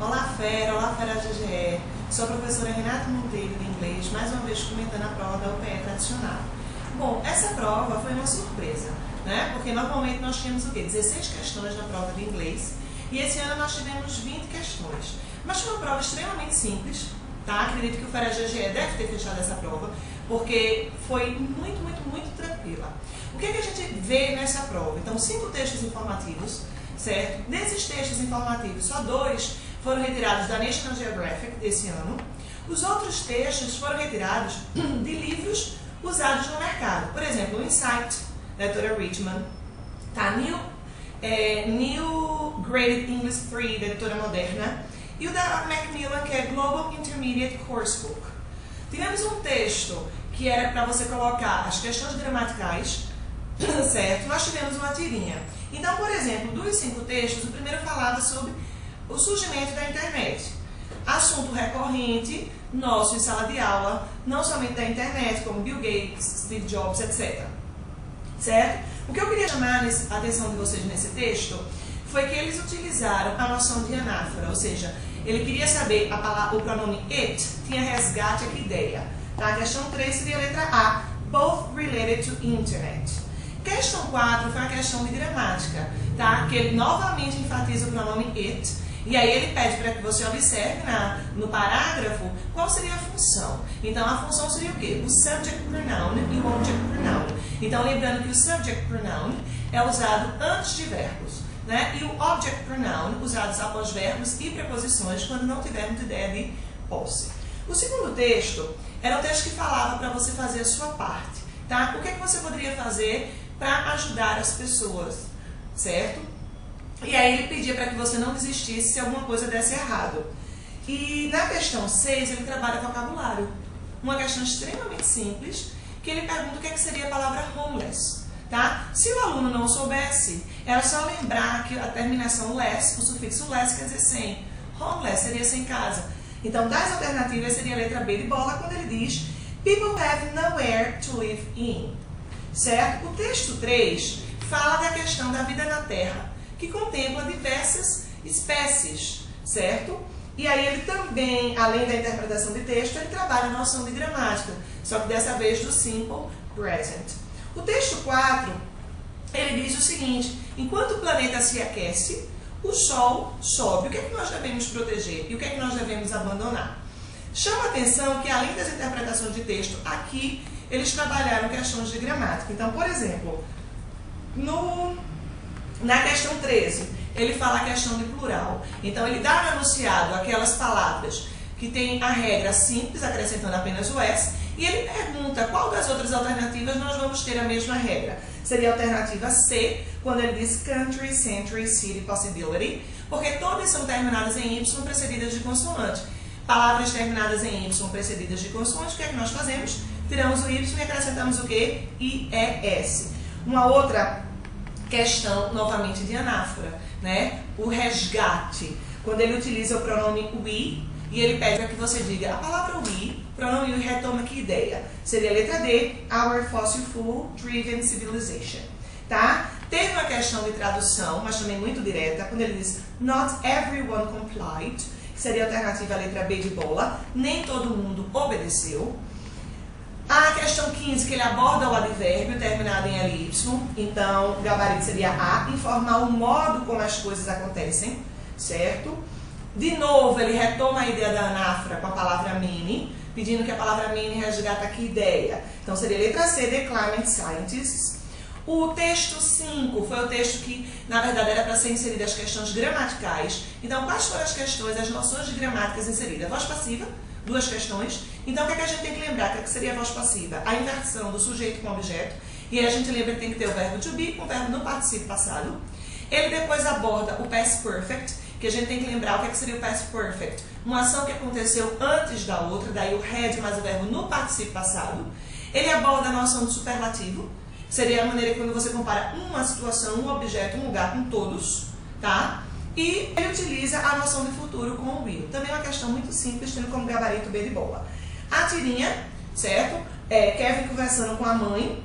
Olá Fera GGE, sou a professora Renata Monteiro de inglês, mais uma vez comentando a prova da UPE tradicional. Bom, essa prova foi uma surpresa, né? Porque normalmente nós tínhamos o quê? 16 questões na prova de inglês e esse ano nós tivemos 20 questões. Mas foi uma prova extremamente simples, tá? Acredito que o Fera GGE deve ter fechado essa prova, porque foi muito tranquila. O que é que a gente vê nessa prova? Então, 5 textos informativos, certo? Desses textos informativos, só 2 foram retirados da National Geographic desse ano. Os outros textos foram retirados de livros usados no mercado. Por exemplo, o Insight, da doutora Richman, tá? New Graded English 3, da doutora Moderna, e o da Macmillan, que é Global Intermediate Coursebook. Tivemos um texto que era para você colocar as questões gramaticais, certo? Nós tivemos uma tirinha. Então, por exemplo, dos 5 textos, o primeiro falava sobre o surgimento da internet. Assunto recorrente, nosso em sala de aula, não somente da internet, como Bill Gates, Steve Jobs, etc. Certo? O que eu queria chamar a atenção de vocês nesse texto foi que eles utilizaram a noção de anáfora, ou seja, ele queria saber o pronome it, tinha resgate aqui ideia. Tá? A questão 3 seria a letra A, both related to internet. Questão 4 foi a questão de gramática, tá? Que ele novamente enfatiza o pronome it, e aí ele pede para que você observe no parágrafo qual seria a função. Então a função seria o quê? O subject pronoun e o object pronoun. Então lembrando que o subject pronoun é usado antes de verbos, né? E o object pronoun usados após verbos e preposições quando não tivermos ideia de posse. O segundo texto era o texto que falava para você fazer a sua parte, tá? O que é que você poderia fazer para ajudar as pessoas, certo? E aí ele pedia para que você não desistisse se alguma coisa desse errado. E na questão 6 ele trabalha vocabulário. Uma questão extremamente simples, que ele pergunta o que é que seria a palavra homeless, tá? Se o aluno não soubesse, era só lembrar que a terminação less, o sufixo less quer dizer sem. Homeless seria sem casa. Então, das alternativas seria a letra B de bola, quando ele diz people have nowhere to live in. Certo? O texto 3 fala da questão da vida na Terra, que contempla diversas espécies, certo? E aí ele também, além da interpretação de texto, ele trabalha a noção de gramática, só que dessa vez do simple present. O texto 4, ele diz o seguinte: enquanto o planeta se aquece, o Sol sobe. O que é que nós devemos proteger e o que é que nós devemos abandonar? Chama a atenção que, além das interpretações de texto, aqui eles trabalharam questões de gramática. Então, por exemplo, na questão 13, ele fala a questão de plural. Então, ele dá no enunciado aquelas palavras que tem a regra simples, acrescentando apenas o S, e ele pergunta qual das outras alternativas nós vamos ter a mesma regra. Seria a alternativa C, quando ele diz country, century, city, possibility, porque todas são terminadas em Y precedidas de consoante. Palavras terminadas em Y precedidas de consoante, o que é que nós fazemos? Tiramos o Y e acrescentamos o quê? IES. Uma outra questão, novamente, de anáfora, né? O resgate. Quando ele utiliza o pronome we, e ele pede para que você diga a palavra we, o pronome we retoma que ideia? Seria a letra D, our fossil fuel driven civilization. Tá? Teve uma questão de tradução, mas também muito direta, quando ele diz not everyone complied, que seria a alternativa à letra B de bola, nem todo mundo obedeceu. A questão 15, que ele aborda o advérbio terminado em LY, então o gabarito seria A, informar o modo como as coisas acontecem, certo? De novo, ele retoma a ideia da anáfora com a palavra many, pedindo que a palavra many resgata que ideia. Então seria a letra C, The Climate Scientists. O texto 5 foi o texto que, na verdade, era para ser inserido as questões gramaticais. Então, quais foram as questões, as noções de gramáticas inseridas? Voz passiva, 2 questões. Então, o que é que a gente tem que lembrar? O que seria a voz passiva? A inversão do sujeito com objeto. E aí a gente lembra que tem que ter o verbo to be com o verbo no particípio passado. Ele depois aborda o past perfect, que a gente tem que lembrar o que seria o past perfect. Uma ação que aconteceu antes da outra, daí o had mais o verbo no particípio passado. Ele aborda a noção do superlativo, que seria a maneira que quando você compara uma situação, um objeto, um lugar com todos, tá? E ele utiliza a noção de futuro com o will. Também é uma questão muito simples, tendo como gabarito B de bola. A tirinha, certo? Kevin conversando com a mãe,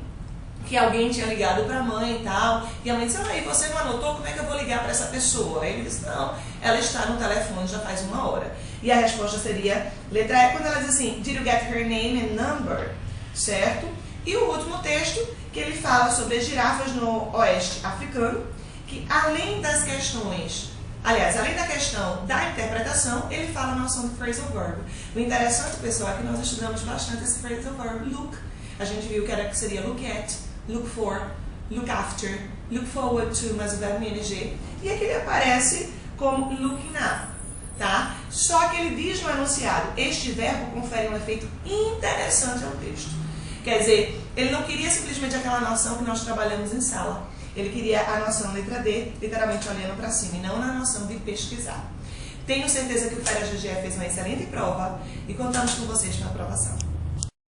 que alguém tinha ligado para a mãe e tal, e a mãe disse, aí você não anotou, como é que eu vou ligar para essa pessoa? Aí ele disse, não, ela está no telefone já faz 1 hora. E a resposta seria, letra E, quando ela diz assim, did you get her name and number? Certo? E o último texto, que ele fala sobre as girafas no oeste africano, que além das questões, aliás, além da questão da interpretação, ele fala a noção de phrasal verb. O interessante, pessoal, é que nós estudamos bastante esse phrasal verb, look. A gente viu que seria look at, look for, look after, look forward to, mas o verbo ing. E aqui ele aparece como looking now, tá? Só que ele diz no enunciado, este verbo confere um efeito interessante ao texto. Quer dizer, ele não queria simplesmente aquela noção que nós trabalhamos em sala. Ele queria a noção letra D, literalmente olhando para cima, e não na noção de pesquisar. Tenho certeza que o Fera GGE fez uma excelente prova e contamos com vocês na aprovação.